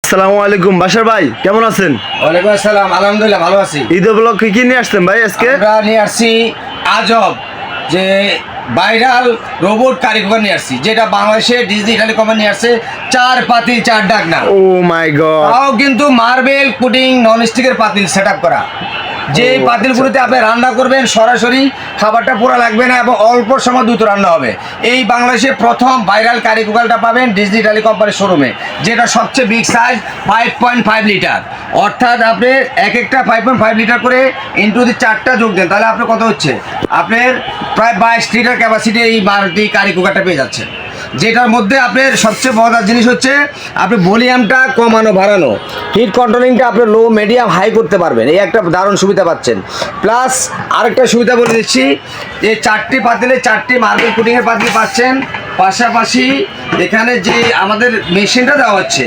আসসালামু আলাইকুম বাশার ভাই, কেমন আছেন? ওয়ালাইকুম আসসালাম, আলহামদুলিল্লাহ ভালো আছি। ঈদ উপলক্ষে কি নিয়ে আসছেন ভাই আজকে? আমরা নিয়ে আসছি আজব যে ভাইরাল রোবট কারিগর নিয়ে আসছি, যেটা বাংলাদেশে ডিজনি টেলিকম নিয়ে আসছে। 4 পাতিল 4 ডাকনা। ও মাই গড, তাও কিন্তু মার্বেল পুডিং নন স্টিকের পাতিল সেট আপ করা, যে পাতিলগুলোতে আপনি রান্না করবেন সরাসরি, খাবারটা পুরো লাগবে না এবং অল্প সময় দ্রুত রান্না হবে। এই বাংলাদেশে প্রথম ভাইরাল কারি কুকারটা পাবেন ডিজনি টেলি কোম্পানির শোরুমে, যেটা সবচেয়ে বিগ সাইজ 5.5 লিটার। অর্থাৎ আপনি এক একটা 5.5 লিটার করে ইন্টু যদি 4টা যোগ দেন, তাহলে আপনার কত হচ্ছে? আপনার প্রায় 22 লিটার ক্যাপাসিটি এই মারুতি কারি কুকারটা পেয়ে যাচ্ছে, যেটার মধ্যে আপনার সবচেয়ে মজার জিনিস হচ্ছে আপনি ভলিউমটা কমানো বাড়ানো, হিট কন্ট্রোলিংটা আপনি লো মিডিয়াম হাই করতে পারবেন। এই একটা দারুণ সুবিধা পাচ্ছেন। প্লাস আরেকটা সুবিধা বলে দিচ্ছি, যে 4টি পাতিলে 4টি মার্বেল পুডিংয়ের পাতিল পাচ্ছেন। পাশাপাশি এখানে যে আমাদের মেশিনটা দেওয়া হচ্ছে,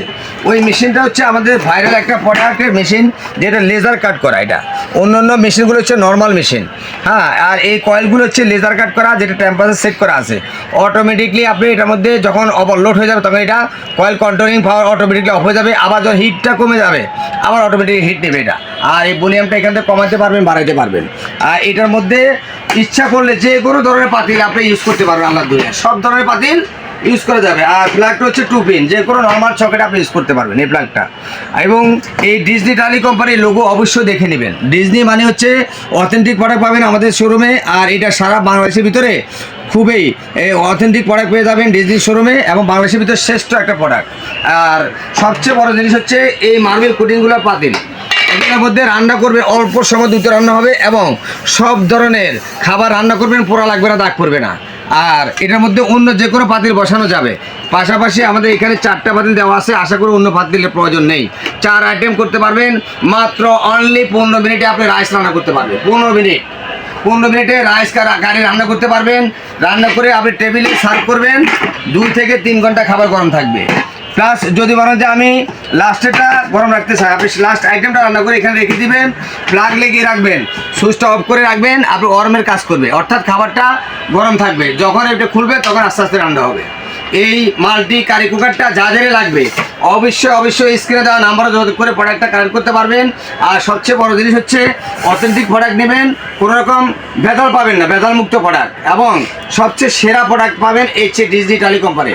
ওই মেশিনটা হচ্ছে আমাদের ভাইরাল একটা প্রোডাক্টের মেশিন, যেটা লেজার কাট করা। এটা অন্য অন্য মেশিনগুলো হচ্ছে নর্মাল মেশিন, হ্যাঁ। আর এই কয়েলগুলো হচ্ছে লেজার কাট করা, যেটা টেম্পারেচার সেট করা আছে। অটোমেটিকলি আপনি এটার মধ্যে যখন ওভারলোড হয়ে যাবে, তখন এটা coil controlling power automatically of হয়ে যাবে। আবার যখন হিটটা কমে যাবে, আবার অটোমেটিক হিট নেবে এটা। আর এই ভলিউমটা এখান থেকে কমাতে পারবেন, বাড়াইতে পারবেন। আর এটার মধ্যে ইচ্ছা করলে যে কোনো ধরনের পাতিল আপনি ইউজ করতে পারবেন। আল্লাহ দুনিয়া সব ধরনের পাতিল ইউজ করা যাবে। আর প্লাগটা হচ্ছে 2 পিন, যে কোনো নর্মাল সকেট আপনি ইউজ করতে পারবেন এই প্লাগটা। এবং এই ডিজনি টেলি কোম্পানির লোগো অবশ্যই দেখে নেবেন। ডিজনি মানে হচ্ছে অথেন্টিক প্রোডাক্ট পাবেন আমাদের শোরুমে। আর এটা সারা বাংলাদেশের ভিতরে খুবই অথেন্টিক প্রোডাক্ট পেয়ে যাবেন ডিজনি শোরুমে, এবং বাংলাদেশের ভিতরে শ্রেষ্ঠ একটা প্রোডাক্ট। আর সবচেয়ে বড় জিনিস হচ্ছে এই মার্বেল কোটিংগুলোর পাতিল, এগুলোর মধ্যে রান্না করবে অল্প সময় দ্রুত রান্না হবে, এবং সব ধরনের খাবার রান্না করবেন, পোড়া লাগবে না, দাগ পড়বে না। আর এটার মধ্যে অন্য যে কোনো পাতিল বসানো যাবে। পাশাপাশি আমাদের এখানে 4টা পাতিল দেওয়া আছে, আশা করি অন্য পাতিলের প্রয়োজন নেই। 4 আইটেম করতে পারবেন মাত্র অনলি 15 মিনিটে। আপনি রাইস রান্না করতে পারবেন 15 মিনিটে রাইস গাড়ি রান্না করতে পারবেন। রান্না করে আপনি টেবিলে সার্ভ করবেন, 2 থেকে 3 ঘন্টা খাবার গরম থাকবে। প্লাস যদি বলেন যে আমি লাস্টেটা গরম রাখতে চাই, আপনি লাস্ট আইটেমটা রান্না করে এখানে রেখে দিবেন, প্লাগ লাগিয়ে রাখবেন, সুইচটা অফ করে রাখবেন, আপনি গরমের কাজ করবে। অর্থাৎ খাবারটা গরম থাকবে, যখন এটা খুলবে তখন আস্তে আস্তে রান্না হবে। এই মাল্টি কারি কুকারটা যাদের লাগবে অবশ্যই স্ক্রিনে দেওয়া নাম্বারে যোগাযোগ করে প্রোডাক্টটা কালেক্ট করতে পারবেন। আর সবচেয়ে বড় জিনিস হচ্ছে অথেন্টিক প্রোডাক্ট নেবেন, কোনো রকম ভেজাল পাবেন না, ভেজাল মুক্ত প্রোডাক্ট, এবং সবচেয়ে সেরা প্রোডাক্ট পাবেন হচ্ছে ডিজনি টেলি কোম্পানি।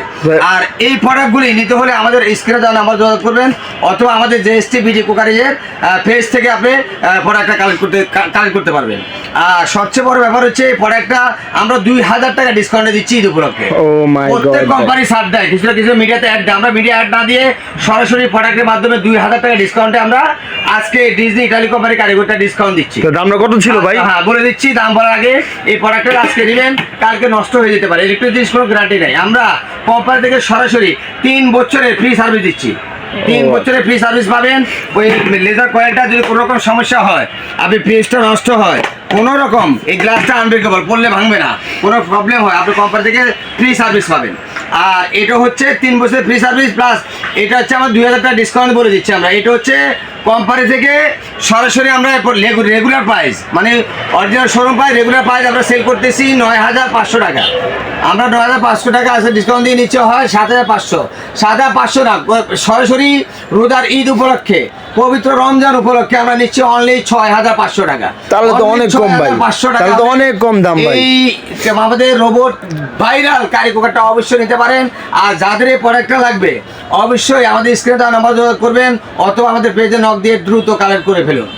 আর এই প্রোডাক্টগুলি নিতে হলে আমাদের স্ক্রিনে দেওয়া নাম্বার যোগাযোগ করবেন, অথবা আমাদের জেএসটি বিডি কুকারের পেজ থেকে আপনি প্রোডাক্টটা কালেক্ট করতে পারবেন। আর সবচেয়ে বড় ব্যাপার হচ্ছে এই প্রোডাক্টটা আমরা 2000 টাকা ডিসকাউন্টে দিচ্ছি ঈদ উপলক্ষে। প্রত্যেক কোম্পানি ছাড় দেয়, কিছু মিডিয়াতে অ্যাড দেয়, আমরা মিডিয়া অ্যাড না দিয়ে সরাসরি প্রোডাক্টের মাধ্যমে 2000 টাকা ডিসকাউন্টে আমরা আজকে ডিজনি টেলি কোম্পানি কারিগরটা ডিসকাউন্ট দিচ্ছি। তো দামটা কত ছিল ভাই? হ্যাঁ বলে দিচ্ছি, দাম বলার আগে, এই প্রোডাক্টটা আজকে নেবেন, কালকে নষ্ট হয়ে যেতে পারে। ইলেকট্রিক জিনিস কোনো গ্যারান্টি নেই। আমরা কোম্পানি থেকে সরাসরি 3 বছরের ফ্রি সার্ভিস দিচ্ছি। 3 বছরের ফ্রি সার্ভিস পাবেন। ওই লেজার কয়েলটা যদি কোনো রকম সমস্যা হয়, আপনি ফ্রিজটা নষ্ট হয়, কোনো রকম এই গ্লাসটা আনব্রেকেবল, পড়লে ভাঙবে না, কোনো প্রবলেম হয়, আপনি কোম্পানি থেকে ফ্রি সার্ভিস পাবেন। আর এটা হচ্ছে 3 বছরের ফ্রি সার্ভিস, প্লাস এটা হচ্ছে আমার 2000 টাকা ডিসকাউন্ট বলে দিচ্ছি আমরা। এটা হচ্ছে কোম্পানি থেকে সরাসরি আমরা রেগুলার প্রাইস, মানে original showroom price, regular price আমরা সেল করতেছি 9500 টাকা। আমরা 9500 টাকা আছে ডিসকাউন্ট দিয়ে নিচ্ছে, হয় 7500। 7500 না, সরাসরি রোজার ঈদ উপলক্ষে, পবিত্র রমজান উপলক্ষে আমরা নিচ্ছি অনলি 6500 টাকা। তাহলে তো অনেক কম ভাই, তাহলে তো অনেক কম দাম ভাই। এই আমাদের রোবট ভাইরাল কারি কুকারটা অবশ্যই নিতে পারেন। আর যাদের এই প্রোডাক্টটা লাগবে অবশ্যই আমাদের স্ক্রিনে দেওয়া নাম্বার যোগাযোগ করবেন, অথবা আমাদের পেজে নক দিয়ে দ্রুত কালেক্ট করে ফেলুন।